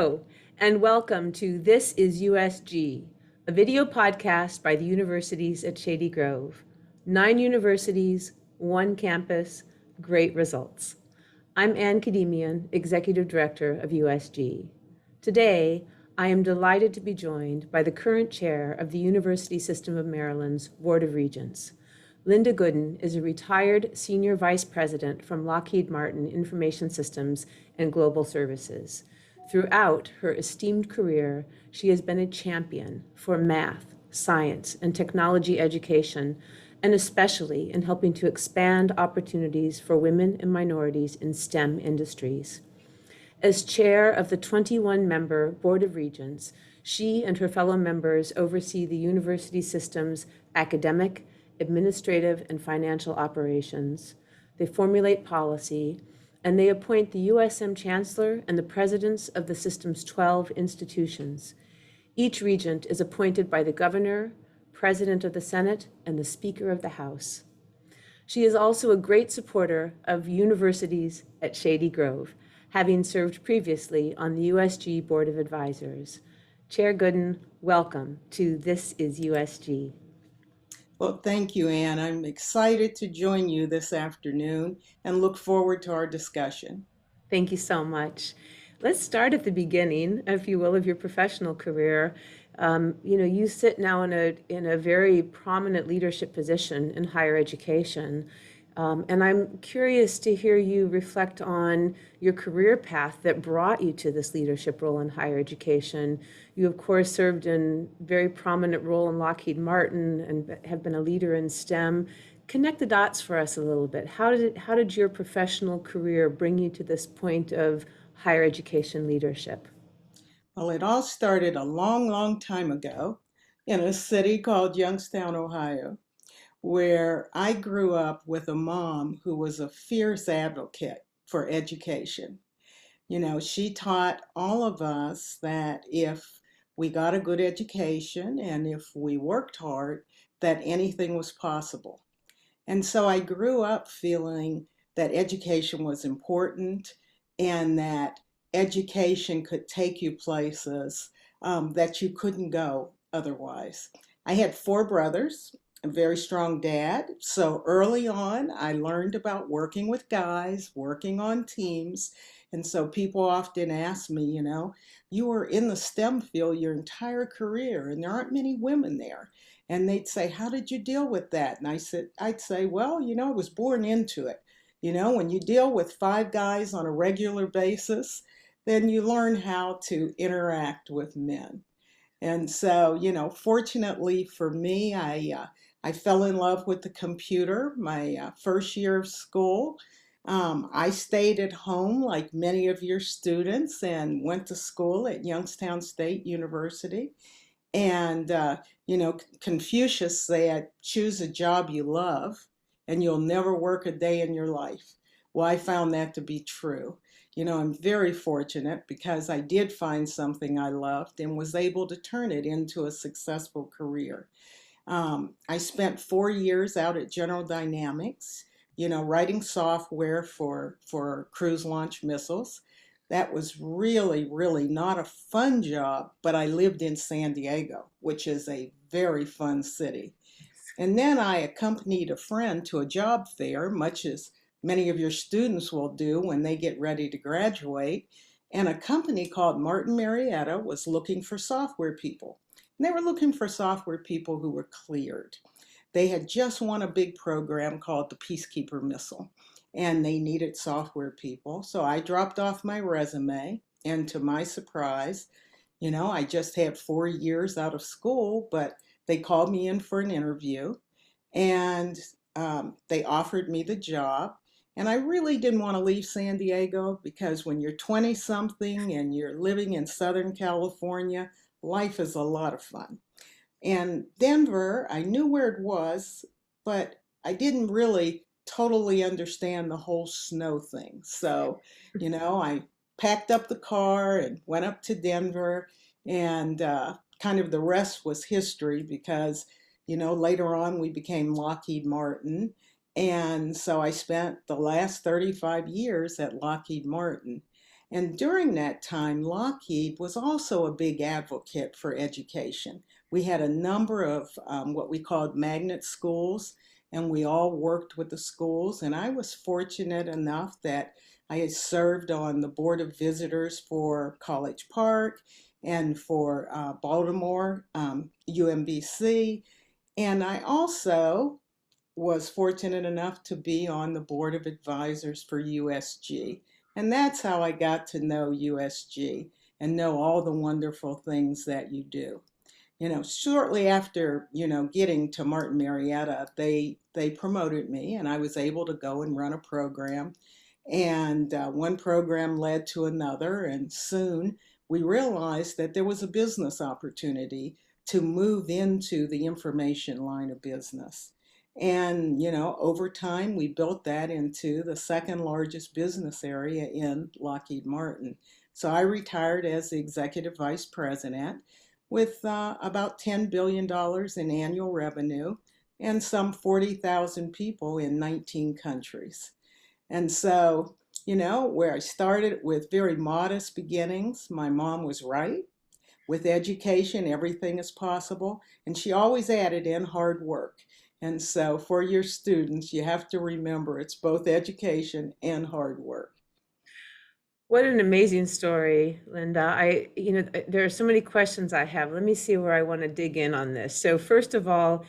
Hello, and welcome to This is USG, a video podcast by the universities at Shady Grove. 9 universities, 1 campus, great results. I'm Khademian, Executive Director of USG. Today, I am delighted to be joined by the current chair of the University System of Maryland's Board of Regents. Linda Gooden is a retired Senior Vice President from Lockheed Martin Information Systems and Global Services. Throughout her esteemed career, she has been a champion for math, science, and technology education, and especially in helping to expand opportunities for women and minorities in STEM industries. As chair of the 21-member Board of Regents, she and her fellow members oversee the university system's academic, administrative, and financial operations. They formulate policy, and they appoint the USM Chancellor and the presidents of the system's 12 institutions. Each regent is appointed by the governor, president of the Senate, and the Speaker of the House. She is also a great supporter of universities at Shady Grove, having served previously on the USG Board of Advisors. Chair Gooden, welcome to This is USG. Well, thank you, Anne. I'm excited to join you this afternoon and look forward to our discussion. Thank you so much. Let's start at the beginning, if you will, of your professional career. You sit now in a very prominent leadership position in higher education. And I'm curious to hear you reflect on your career path that brought you to this leadership role in higher education. You, of course, served in a very prominent role in Lockheed Martin and have been a leader in STEM. Connect the dots for us a little bit. How did your professional career bring you to this point of higher education leadership? Well, it all started a long, long time ago in a city called Youngstown, Ohio, where I grew up with a mom who was a fierce advocate for education. She taught all of us that if we got a good education and if we worked hard, that anything was possible. And so I grew up feeling that education was important and that education could take you places that you couldn't go otherwise. I had 4 brothers, a very strong dad. So early on, I learned about working with guys, working on teams. And so people often ask me, you were in the STEM field your entire career and there aren't many women there. And they'd say, how did you deal with that? And I'd say, well, I was born into it. When you deal with 5 guys on a regular basis, then you learn how to interact with men. And so, fortunately for me, I fell in love with the computer my first year of school. I stayed at home like many of your students and went to school at Youngstown State University. And, Confucius said, choose a job you love and you'll never work a day in your life. Well, I found that to be true. I'm very fortunate because I did find something I loved and was able to turn it into a successful career. I spent 4 years out at General Dynamics, writing software for cruise launch missiles. That was really, really not a fun job, but I lived in San Diego, which is a very fun city. And then I accompanied a friend to a job fair, much as many of your students will do when they get ready to graduate. And a company called Martin Marietta was looking for software people. And they were looking for software people who were cleared. They had just won a big program called the Peacekeeper Missile, and they needed software people. So I dropped off my resume, and to my surprise, I just had 4 years out of school, but they called me in for an interview, and they offered me the job. And I really didn't want to leave San Diego because when you're 20 something and you're living in Southern California, life is a lot of fun. And Denver, I knew where it was, but I didn't really totally understand the whole snow thing. So, I packed up the car and went up to Denver, and kind of the rest was history because, later on we became Lockheed Martin. And so I spent the last 35 years at Lockheed Martin. And during that time, Lockheed was also a big advocate for education. We had a number of what we called magnet schools, and we all worked with the schools. And I was fortunate enough that I had served on the board of visitors for College Park and for Baltimore, UMBC. And I also was fortunate enough to be on the board of advisors for USG. And that's how I got to know USG and know all the wonderful things that you do. Shortly after, getting to Martin Marietta, they promoted me and I was able to go and run a program. And one program led to another, and soon we realized that there was a business opportunity to move into the information line of business. And, over time, we built that into the second largest business area in Lockheed Martin. So I retired as the executive vice president with about $10 billion in annual revenue and some 40,000 people in 19 countries. And so, where I started with very modest beginnings, my mom was right. With education, everything is possible. And she always added in hard work. And so, for your students, you have to remember it's both education and hard work. What an amazing story, Linda. There are so many questions I have. Let me see where I want to dig in on this. So, first of all,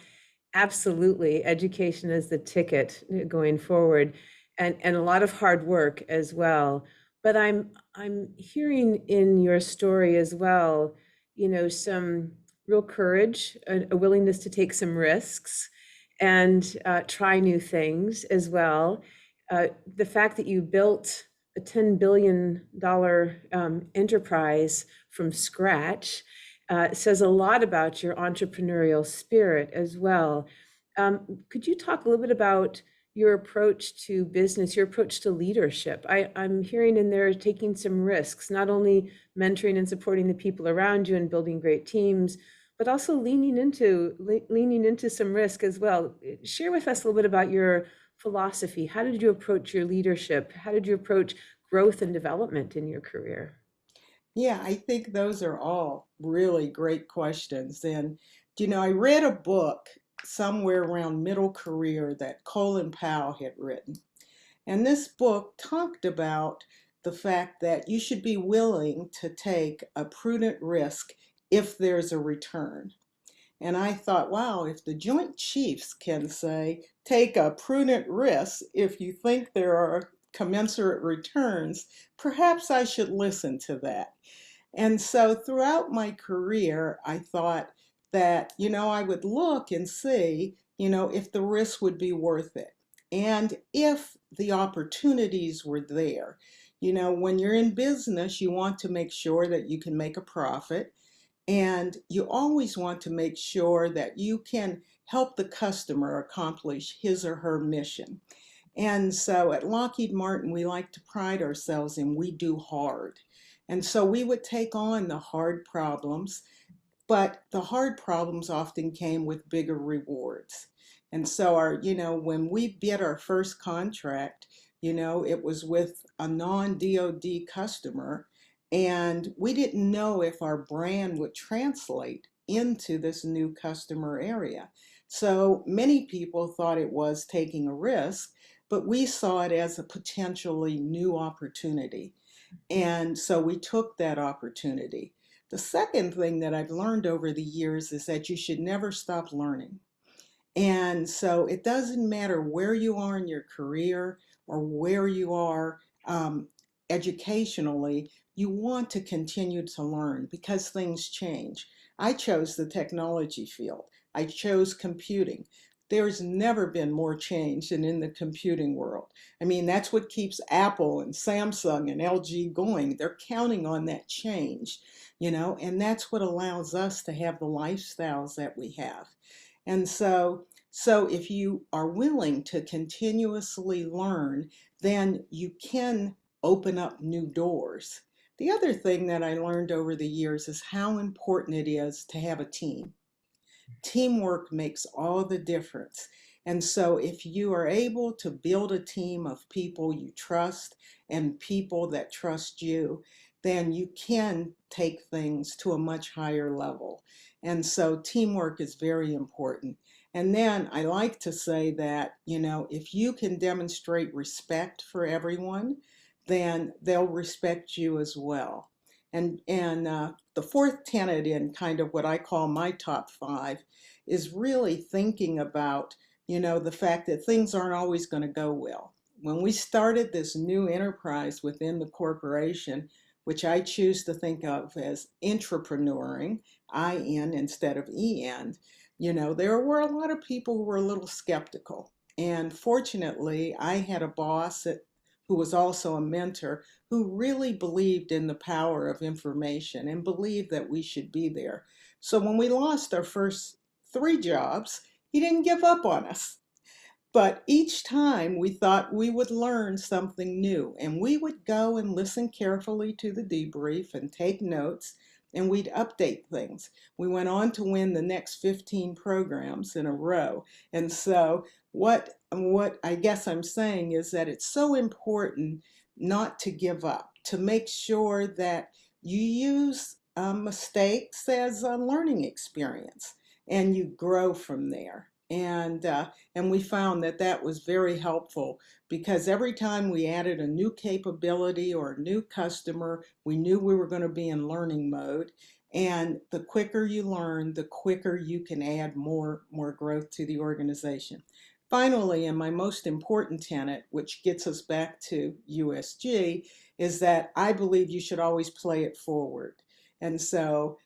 absolutely, education is the ticket going forward, and a lot of hard work as well. But I'm hearing in your story as well, some real courage, a willingness to take some risks, and try new things as well. The fact that you built a $10 billion enterprise from scratch says a lot about your entrepreneurial spirit as well. Could you talk a little bit about your approach to business, your approach to leadership? I'm hearing in there taking some risks, not only mentoring and supporting the people around you and building great teams, but also leaning into some risk as well. Share with us a little bit about your philosophy. How did you approach your leadership? How did you approach growth and development in your career? Yeah, I think those are all really great questions. And, I read a book somewhere around middle career that Colin Powell had written. And this book talked about the fact that you should be willing to take a prudent risk if there's a return. And I thought, wow, if the Joint Chiefs can say, take a prudent risk if you think there are commensurate returns, perhaps I should listen to that. And so throughout my career, I thought that, I would look and see, if the risk would be worth it. And if the opportunities were there. When you're in business, you want to make sure that you can make a profit. And you always want to make sure that you can help the customer accomplish his or her mission. And so at Lockheed Martin, we like to pride ourselves in we do hard. And so we would take on the hard problems, but the hard problems often came with bigger rewards. And so when we bid our first contract, it was with a non-DoD customer, and we didn't know if our brand would translate into this new customer area. So many people thought it was taking a risk, but we saw it as a potentially new opportunity. And so we took that opportunity. The second thing that I've learned over the years is that you should never stop learning. And so it doesn't matter where you are in your career or where you are educationally, you want to continue to learn because things change. I chose the technology field, I chose computing. There's never been more change than in the computing world. I mean, that's what keeps Apple and Samsung and LG going. They're counting on that change, and that's what allows us to have the lifestyles that we have. And so if you are willing to continuously learn, then you can open up new doors. The other thing that I learned over the years is how important it is to have a team. Teamwork makes all the difference. And so if you are able to build a team of people you trust and people that trust you, then you can take things to a much higher level. And so teamwork is very important. And then I like to say that, if you can demonstrate respect for everyone, then they'll respect you as well. And the fourth tenet in kind of what I call my top five is really thinking about, the fact that things aren't always going to go well. When we started this new enterprise within the corporation, which I choose to think of as intrapreneuring, IN instead of EN, there were a lot of people who were a little skeptical. And fortunately, I had a boss who was also a mentor who really believed in the power of information and believed that we should be there. So when we lost our first three jobs, he didn't give up on us. But each time we thought we would learn something new, and we would go and listen carefully to the debrief and take notes, and we'd update things. We went on to win the next 15 programs in a row. And so what I guess I'm saying is that it's so important not to give up, to make sure that you use mistakes as a learning experience and you grow from there. And we found that that was very helpful because every time we added a new capability or a new customer, we knew we were going to be in learning mode. And the quicker you learn, the quicker you can add more growth to the organization. Finally, and my most important tenet, which gets us back to USG, is that I believe you should always play it forward. And so,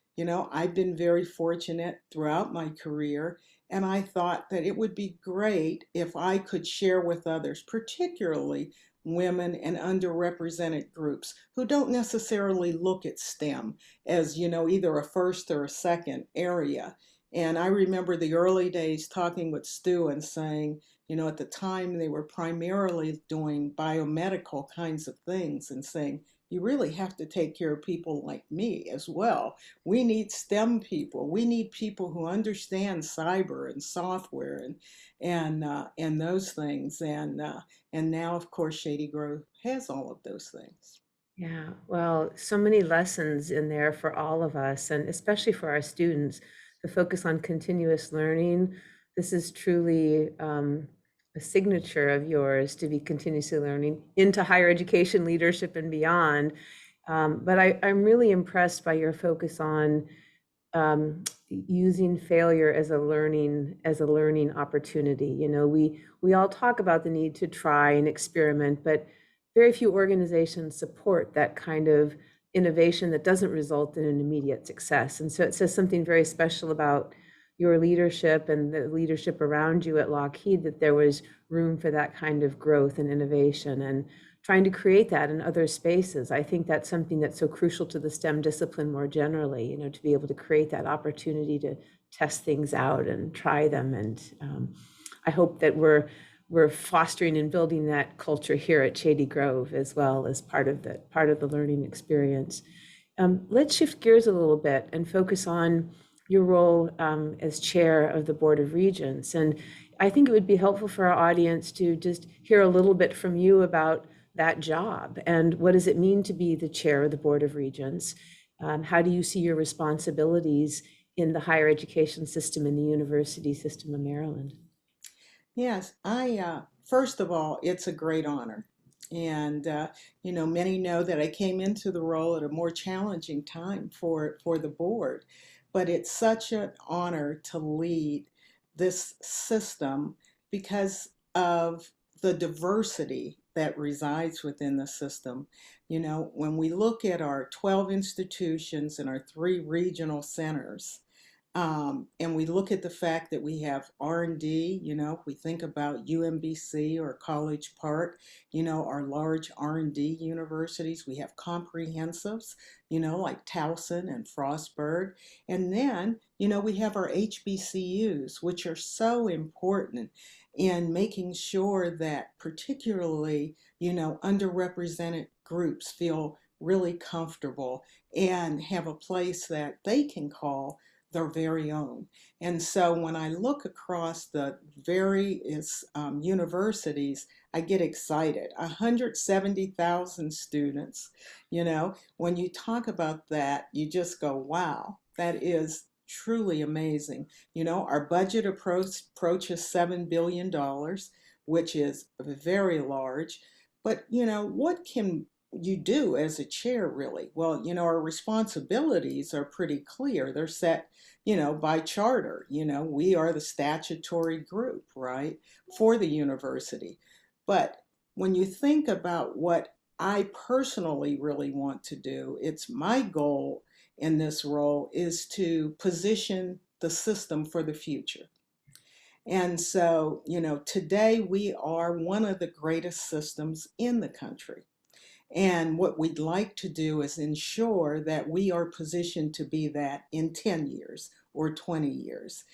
I've been very fortunate throughout my career, and I thought that it would be great if I could share with others, particularly women and underrepresented groups who don't necessarily look at STEM as, either a first or a second area. And I remember the early days talking with Stu and saying, at the time they were primarily doing biomedical kinds of things and saying, you really have to take care of people like me as well. We need STEM people. We need people who understand cyber and software and those things. And now, of course, Shady Grove has all of those things. Yeah, well, so many lessons in there for all of us, and especially for our students. The focus on continuous learning. This is truly a signature of yours to be continuously learning into higher education leadership and beyond. But I'm really impressed by your focus on using failure as a learning opportunity. We all talk about the need to try and experiment, but very few organizations support that kind of innovation that doesn't result in an immediate success. And so it says something very special about your leadership and the leadership around you at Lockheed, that there was room for that kind of growth and innovation, and trying to create that in other spaces. I think that's something that's so crucial to the STEM discipline more generally, to be able to create that opportunity to test things out and try them. And I hope that we're fostering and building that culture here at Shady Grove as well as part of the learning experience. Let's shift gears a little bit and focus on your role as chair of the Board of Regents. And I think it would be helpful for our audience to just hear a little bit from you about that job and what does it mean to be the chair of the Board of Regents? How do you see your responsibilities in the higher education system in the university system of Maryland? Yes, first of all, it's a great honor. And, many know that I came into the role at a more challenging time for the board, but it's such an honor to lead this system because of the diversity that resides within the system. When we look at our 12 institutions and our three regional centers, and we look at the fact that we have R&D, if we think about UMBC or College Park, our large R&D universities, we have comprehensives, like Towson and Frostburg. And then, we have our HBCUs, which are so important in making sure that particularly, underrepresented groups feel really comfortable and have a place that they can call their very own. And so when I look across the various universities, I get excited. 170,000 students, when you talk about that, you just go, wow, that is truly amazing. Our budget approaches $7 billion, which is very large. But, what can you do as a chair, really? Well, our responsibilities are pretty clear. They're set, by charter. We are the statutory group, right, for the university. But when you think about what I personally really want to do, it's my goal in this role is to position the system for the future. And so, today we are one of the greatest systems in the country. And what we'd like to do is ensure that we are positioned to be that in 10 years or 20 years.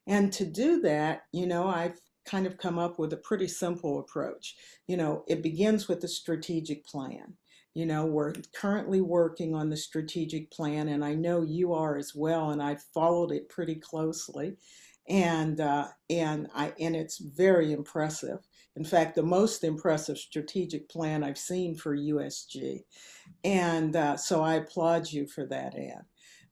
And to do that, I've kind of come up with a pretty simple approach. It begins with the strategic plan. We're currently working on the strategic plan, and I know you are as well, and I've followed it pretty closely. And it's very impressive. In fact, the most impressive strategic plan I've seen for USG. And so I applaud you for that, Ann.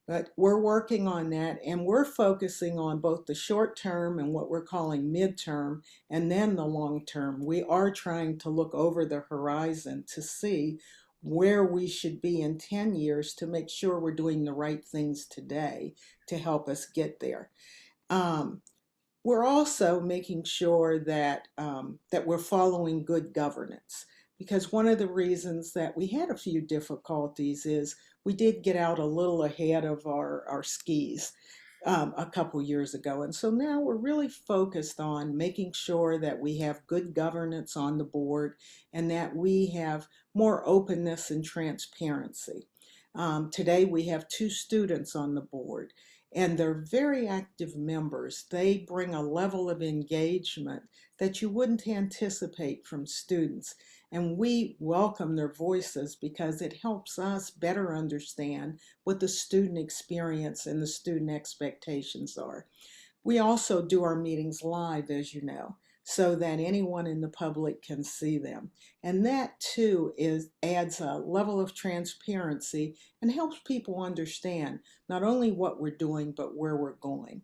But we're working on that, and we're focusing on both the short term and what we're calling midterm, and then the long term. We are trying to look over the horizon to see where we should be in 10 years to make sure we're doing the right things today to help us get there. Um, we're also making sure that we're following good governance, because one of the reasons that we had a few difficulties is we did get out a little ahead of our skis a couple years ago. And so now we're really focused on making sure that we have good governance on the board and that we have more openness and transparency. Today we have two students on the board, and they're very active members. They bring a level of engagement that you wouldn't anticipate from students. And we welcome their voices because it helps us better understand what the student experience and the student expectations are. We also do our meetings live, as you know, so that anyone in the public can see them. And that too adds a level of transparency and helps people understand not only what we're doing, but where we're going.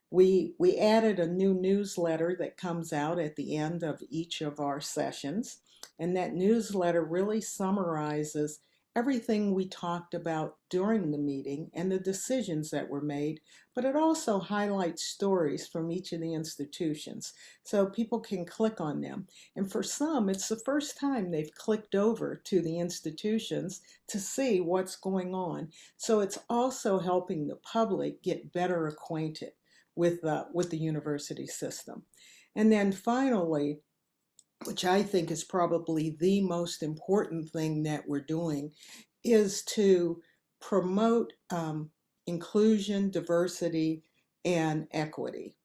We added a new newsletter that comes out at the end of each of our sessions, and that newsletter really summarizes everything we talked about during the meeting and the decisions that were made, but it also highlights stories from each of the institutions so people can click on them. And for some, it's the first time they've clicked over to the institutions to see what's going on. So it's also helping the public get better acquainted with the university system. And then finally, which I think is probably the most important thing that we're doing, is to promote inclusion, diversity, and equity.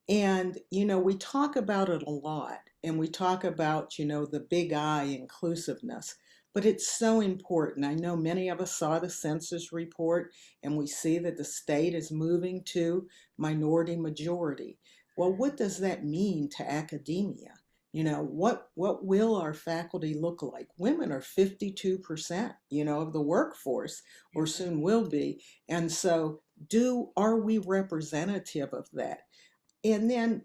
And, we talk about it a lot, and we talk about, the big I, inclusiveness, but it's so important. I know many of us saw the census report, and we see that the state is moving to minority majority. Well, what does that mean to academia? What will our faculty look like? Women are 52%, of the workforce, or soon will be. And so are we representative of that? And then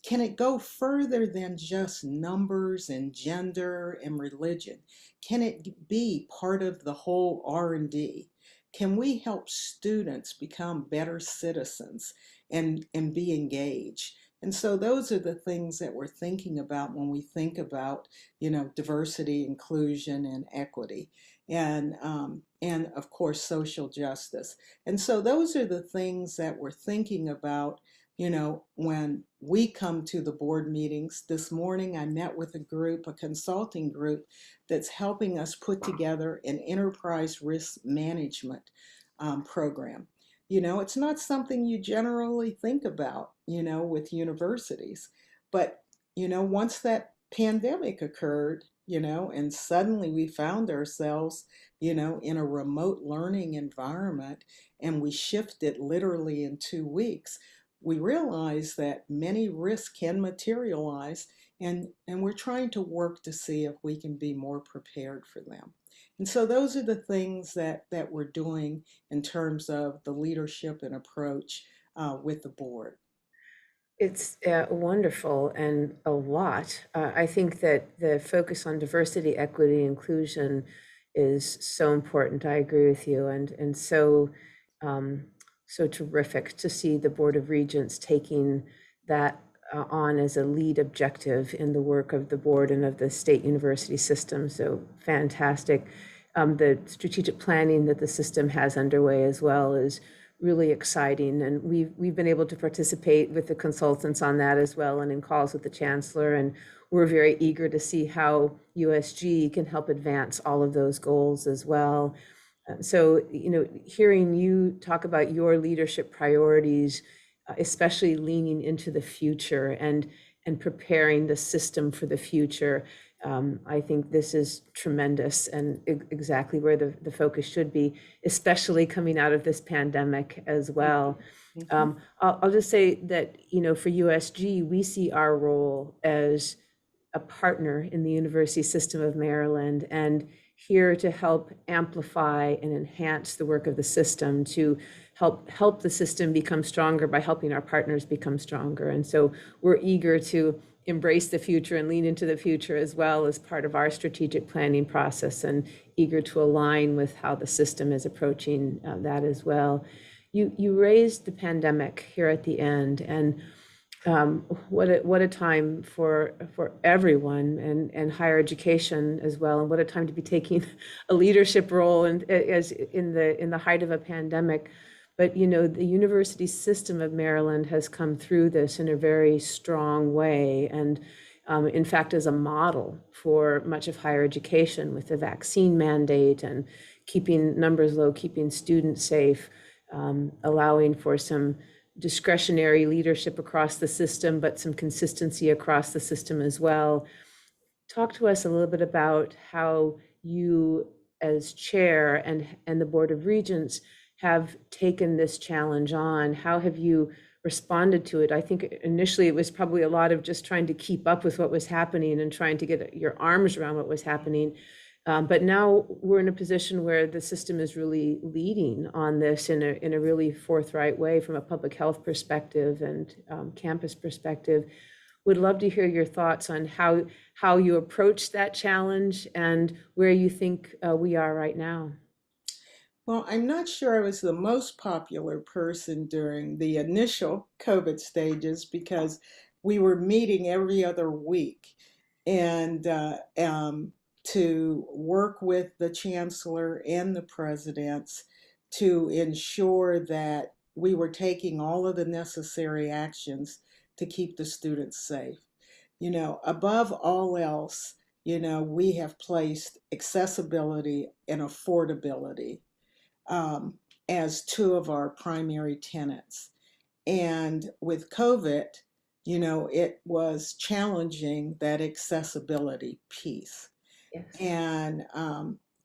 can it go further than just numbers and gender and religion? Can it be part of the whole R&D? Can we help students become better citizens and be engaged? And so those are the things that we're thinking about when we think about, diversity, inclusion, and equity, and of course social justice. And so those are the things that we're thinking about when we come to the board meetings. This morning, I met with a consulting group that's helping us put together an enterprise risk management program. It's not something you generally think about, with universities. But, once that pandemic occurred, and suddenly we found ourselves, in a remote learning environment, and we shifted literally in 2 weeks. We realized that many risks can materialize, and we're trying to work to see if we can be more prepared for them. And so those are the things that we're doing in terms of the leadership and approach with the board. It's wonderful and a lot. I think that the focus on diversity, equity, inclusion is so important. I agree with you, and um, so terrific to see the Board of Regents taking that on as a lead objective in the work of the board and of the state university system. So fantastic. The strategic planning that the system has underway as well is really exciting. And we've been able to participate with the consultants on that as well, and in calls with the chancellor. And we're very eager to see how USG can help advance all of those goals as well. So, hearing you talk about your leadership priorities, especially leaning into the future and preparing the system for the future, I think this is tremendous and exactly where the focus should be, especially coming out of this pandemic as well. Mhm. I'll just say that, for USG, we see our role as a partner in the University System of Maryland and here to help amplify and enhance the work of the system, to help the system become stronger by helping our partners become stronger. And so we're eager to embrace the future and lean into the future as well as part of our strategic planning process, and eager to align with how the system is approaching that as well. You raised the pandemic here at the end, and what a time for everyone, and higher education as well, and what a time to be taking a leadership role and as in the height of a pandemic. But the University System of Maryland has come through this in a very strong way, and in fact is a model for much of higher education with the vaccine mandate and keeping numbers low, keeping students safe, allowing for some discretionary leadership across the system, but some consistency across the system as well. Talk to us a little bit about how you, as chair and the Board of Regents, have taken this challenge on. How have you responded to it? I think initially it was probably a lot of just trying to keep up with what was happening and trying to get your arms around what was happening. But now we're in a position where the system is really leading on this in a really forthright way from a public health perspective and campus perspective. Would love to hear your thoughts on how you approach that challenge and where you think we are right now. Well, I'm not sure I was the most popular person during the initial COVID stages because we were meeting every other week. And to work with the chancellor and the presidents to ensure that we were taking all of the necessary actions to keep the students safe. Above all else, we have placed accessibility and affordability um, as two of our primary tenants. And with COVID, it was challenging that accessibility piece. Yes. And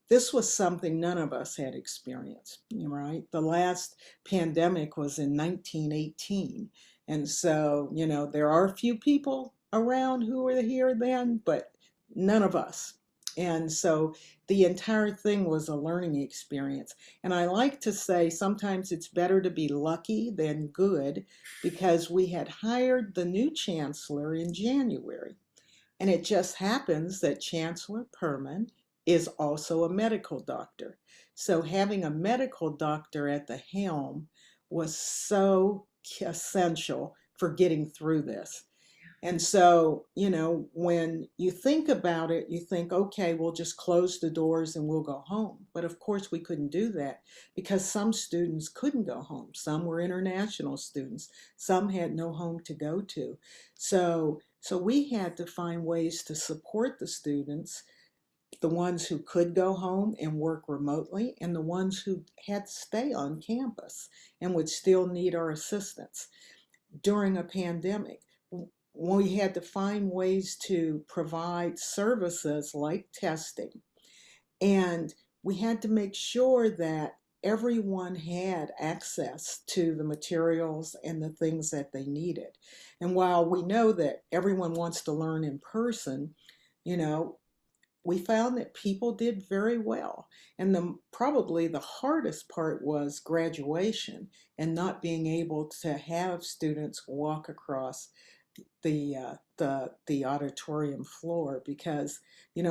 this was something none of us had experienced, right? The last pandemic was in 1918. And so, there are a few people around who were here then, but none of us. And so the entire thing was a learning experience. And I like to say sometimes it's better to be lucky than good because we had hired the new chancellor in January. And it just happens that Chancellor Perman is also a medical doctor. So having a medical doctor at the helm was so essential for getting through this. And so, when you think about it, you think, okay, we'll just close the doors and we'll go home. But of course, we couldn't do that because some students couldn't go home. Some were international students. Some had no home to go to. So we had to find ways to support the students, the ones who could go home and work remotely, and the ones who had to stay on campus and would still need our assistance during a pandemic. we had to find ways to provide services like testing, and we had to make sure that everyone had access to the materials and the things that they needed. And while we know that everyone wants to learn in person, you know, we found that people did very well. And probably the hardest part was graduation and not being able to have students walk across the auditorium floor, because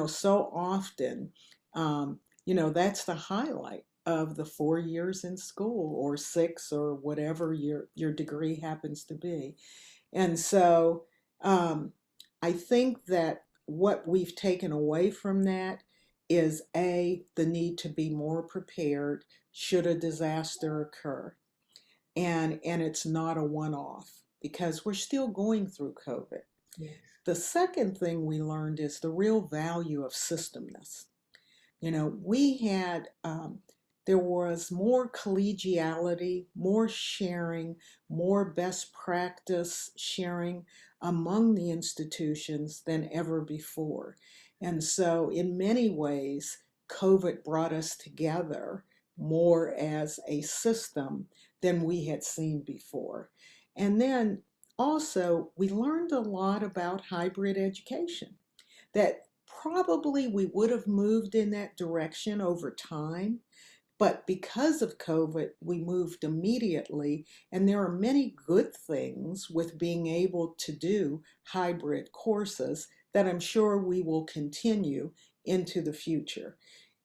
so often, that's the highlight of the 4 years in school, or six, or whatever your degree happens to be. And so um, I think that what we've taken away from that is, the need to be more prepared should a disaster occur. And it's not a one-off, because we're still going through COVID. Yes. The second thing we learned is the real value of systemness. We had, there was more collegiality, more sharing, more best practice sharing among the institutions than ever before. And so, in many ways, COVID brought us together more as a system than we had seen before. And then also, we learned a lot about hybrid education, that probably we would have moved in that direction over time. But because of COVID, we moved immediately. And there are many good things with being able to do hybrid courses that I'm sure we will continue into the future.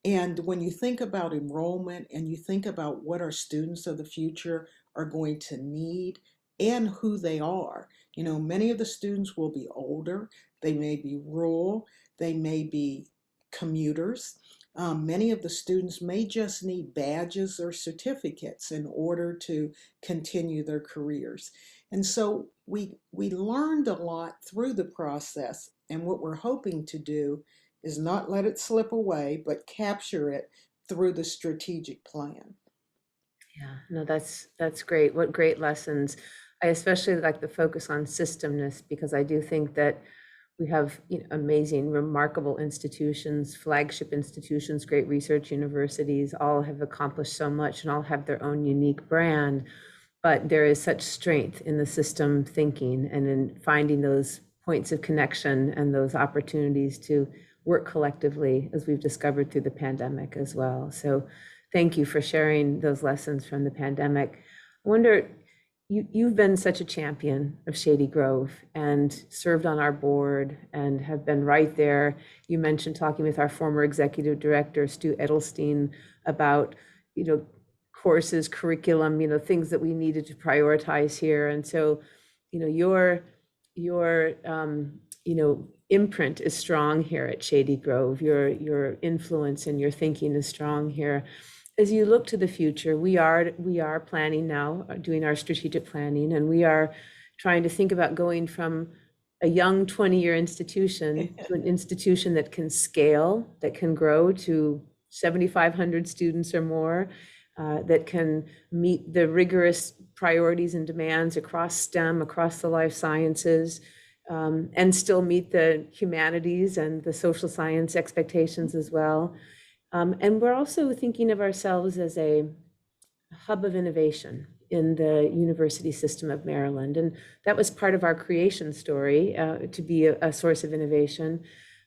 And when you think about enrollment and you think about what our students of the future are going to need and who they are, many of the students will be older, they may be rural, they may be commuters. Many of the students may just need badges or certificates in order to continue their careers. And so we learned a lot through the process, and what we're hoping to do is not let it slip away, but capture it through the strategic plan. Yeah, no, that's great. What great lessons. I especially like the focus on systemness, because I do think that we have, amazing, remarkable institutions, flagship institutions, great research universities, all have accomplished so much and all have their own unique brand. But there is such strength in the system thinking and in finding those points of connection and those opportunities to work collectively, as we've discovered through the pandemic as well. So thank you for sharing those lessons from the pandemic. I wonder, you've been such a champion of Shady Grove and served on our board and have been right there. You mentioned talking with our former executive director, Stu Edelstein, about, courses, curriculum, things that we needed to prioritize here. And so, your imprint is strong here at Shady Grove. Your influence and your thinking is strong here. As you look to the future, we are planning now, doing our strategic planning, and we are trying to think about going from a young 20-year institution to an institution that can scale, that can grow to 7,500 students or more, that can meet the rigorous priorities and demands across STEM, across the life sciences, and still meet the humanities and the social science expectations as well. And we're also thinking of ourselves as a hub of innovation in the university system of Maryland. And that was part of our creation story, to be a source of innovation.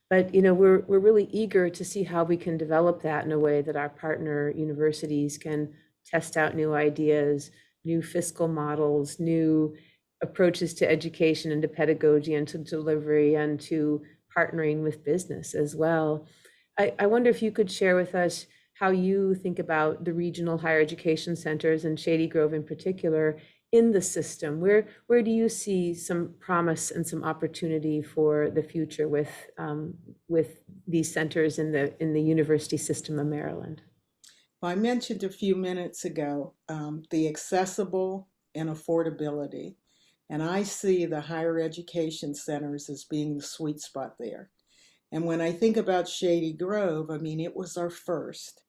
But we're really eager to see how we can develop that in a way that our partner universities can test out new ideas, new fiscal models, new approaches to education and to pedagogy and to delivery and to partnering with business as well. I wonder if you could share with us how you think about the regional higher education centers and Shady Grove in particular in the system. Where do you see some promise and some opportunity for the future with these centers in the university system of Maryland? Well, I mentioned a few minutes ago the accessible and affordability, and I see the higher education centers as being the sweet spot there. And when I think about Shady Grove, I mean, it was our first.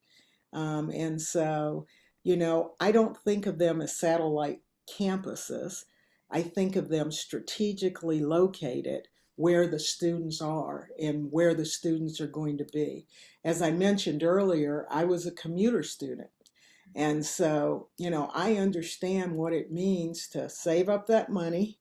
And so, I don't think of them as satellite campuses. I think of them strategically located where the students are and where the students are going to be. As I mentioned earlier, I was a commuter student. And so, I understand what it means to save up that money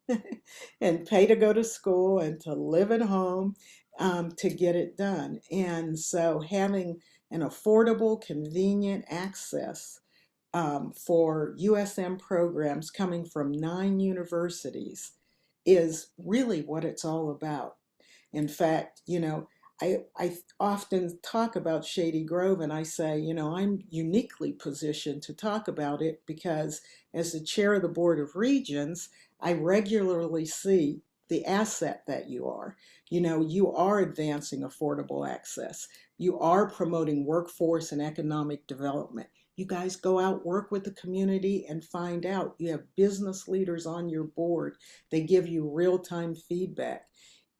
and pay to go to school and to live at home to get it done. And so, having an affordable, convenient access for USM programs coming from 9 universities is really what it's all about. In fact, I often talk about Shady Grove and I say, I'm uniquely positioned to talk about it because as the chair of the Board of Regents, I regularly see the asset that you are. You are advancing affordable access. You are promoting workforce and economic development. You guys go out, work with the community, and find out. You have business leaders on your board. They give you real-time feedback.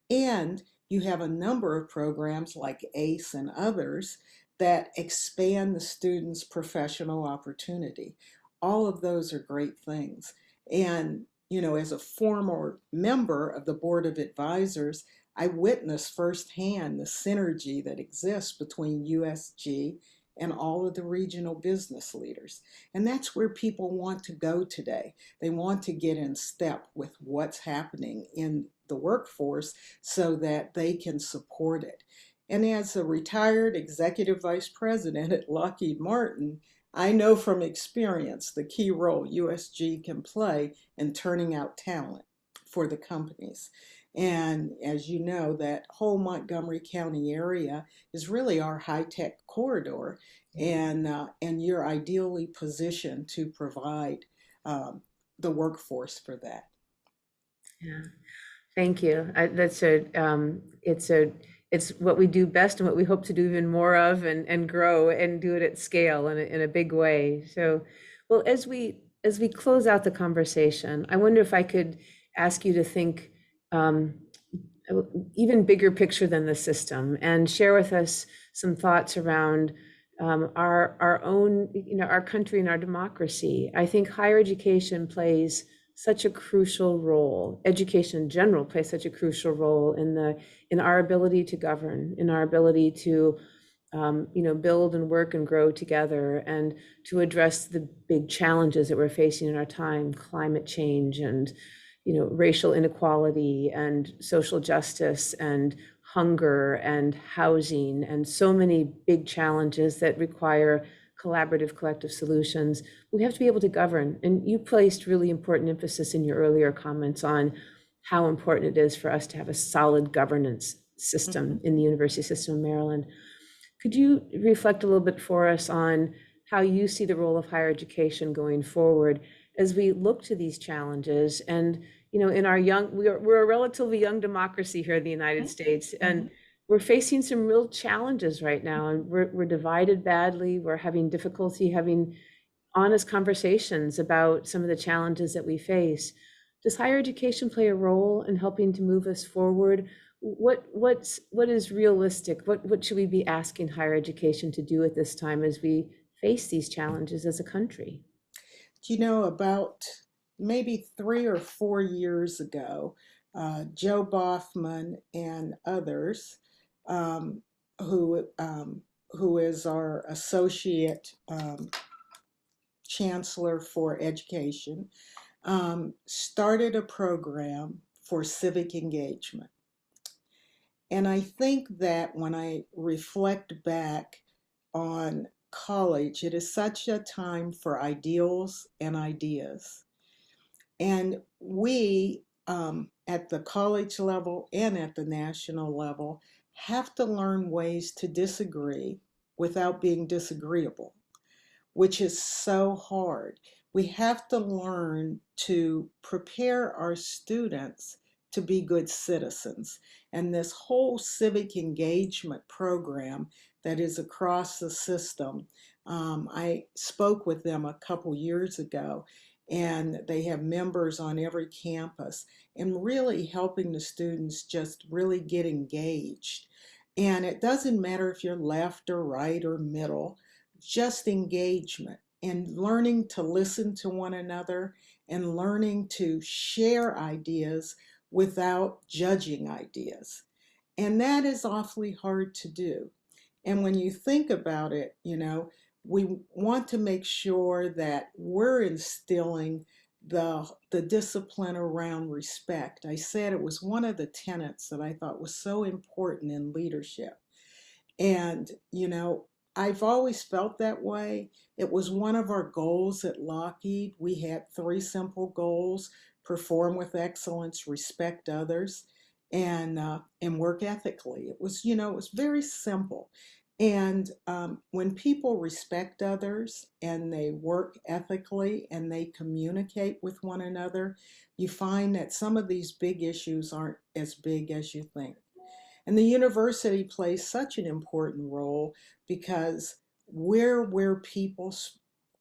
And you have a number of programs like ACE and others that expand the student's professional opportunity. All of those are great things. And, as a former member of the Board of Advisors, I witnessed firsthand the synergy that exists between USG and all of the regional business leaders. And that's where people want to go today. They want to get in step with what's happening in the workforce so that they can support it. And as a retired executive vice president at Lockheed Martin, I know from experience the key role USG can play in turning out talent for the companies. And as you know, that whole Montgomery County area is really our high-tech corridor, and you're ideally positioned to provide the workforce for that. Yeah. Thank you. That's it's what we do best and what we hope to do even more of and grow and do it at scale in a big way. So, well, as we close out the conversation, I wonder if I could ask you to think um, even bigger picture than the system and share with us some thoughts around our own, our country and our democracy. I think higher education plays such a crucial role. Education in general plays such a crucial role in our ability to govern, in our ability to build and work and grow together, and to address the big challenges that we're facing in our time: climate change and racial inequality and social justice and hunger and housing, and so many big challenges that require collaborative, collective solutions. We have to be able to govern. And you placed really important emphasis in your earlier comments on how important it is for us to have a solid governance system in the university system of Maryland. Could you reflect a little bit for us on how you see the role of higher education going forward as we look to these challenges? And in our we're a relatively young democracy here in the United States, and we're facing some real challenges right now, and we're divided badly. We're having difficulty having honest conversations about some of the challenges that we face. Does higher education play a role in helping to move us forward? What is realistic? What should we be asking higher education to do at this time as we face these challenges as a country? About maybe 3 or 4 years ago, Joe Boffman and others, um, who who is our associate chancellor for education, started a program for civic engagement. And I think that when I reflect back on college, it is such a time for ideals and ideas. And we, at the college level and at the national level, have to learn ways to disagree without being disagreeable, which is so hard. We have to learn to prepare our students to be good citizens. And this whole civic engagement program that is across the system, I spoke with them a couple years ago, and they have members on every campus and really helping the students just really get engaged. And it doesn't matter if you're left or right or middle, just engagement and learning to listen to one another and learning to share ideas without judging ideas. And that is awfully hard to do. And when you think about it, we want to make sure that we're instilling the discipline around respect. I said it was one of the tenets that I thought was so important in leadership. And, I've always felt that way. It was one of our goals at Lockheed. We had three simple goals: perform with excellence, respect others, and work ethically. It was very simple. And when people respect others and they work ethically and they communicate with one another, you find that some of these big issues aren't as big as you think. And the university plays such an important role because we're where people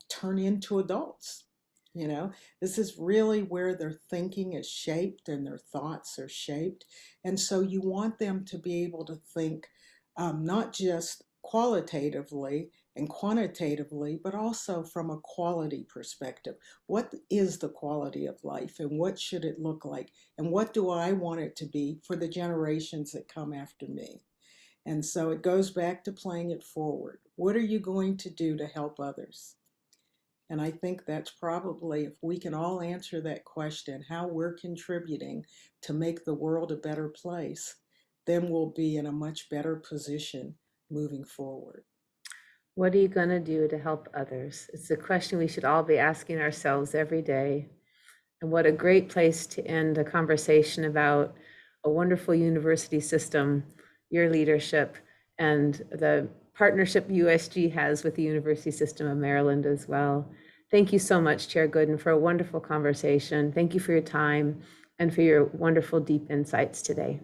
turn into adults. You know, this is really where their thinking is shaped and their thoughts are shaped. And so you want them to be able to think not just qualitatively and quantitatively, but also from a quality perspective. What is the quality of life and what should it look like? And what do I want it to be for the generations that come after me? And so it goes back to playing it forward. What are you going to do to help others? And I think that's probably, if we can all answer that question, how we're contributing to make the world a better place, then we'll be in a much better position moving forward. What are you going to do to help others? It's a question we should all be asking ourselves every day. And what a great place to end a conversation about a wonderful university system, your leadership, and the partnership USG has with the University System of Maryland as well. Thank you so much, Chair Gooden, for a wonderful conversation. Thank you for your time and for your wonderful, deep insights today.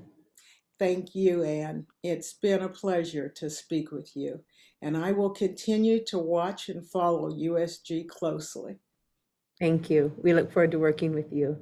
Thank you, Anne. It's been a pleasure to speak with you, and I will continue to watch and follow USG closely. Thank you. We look forward to working with you.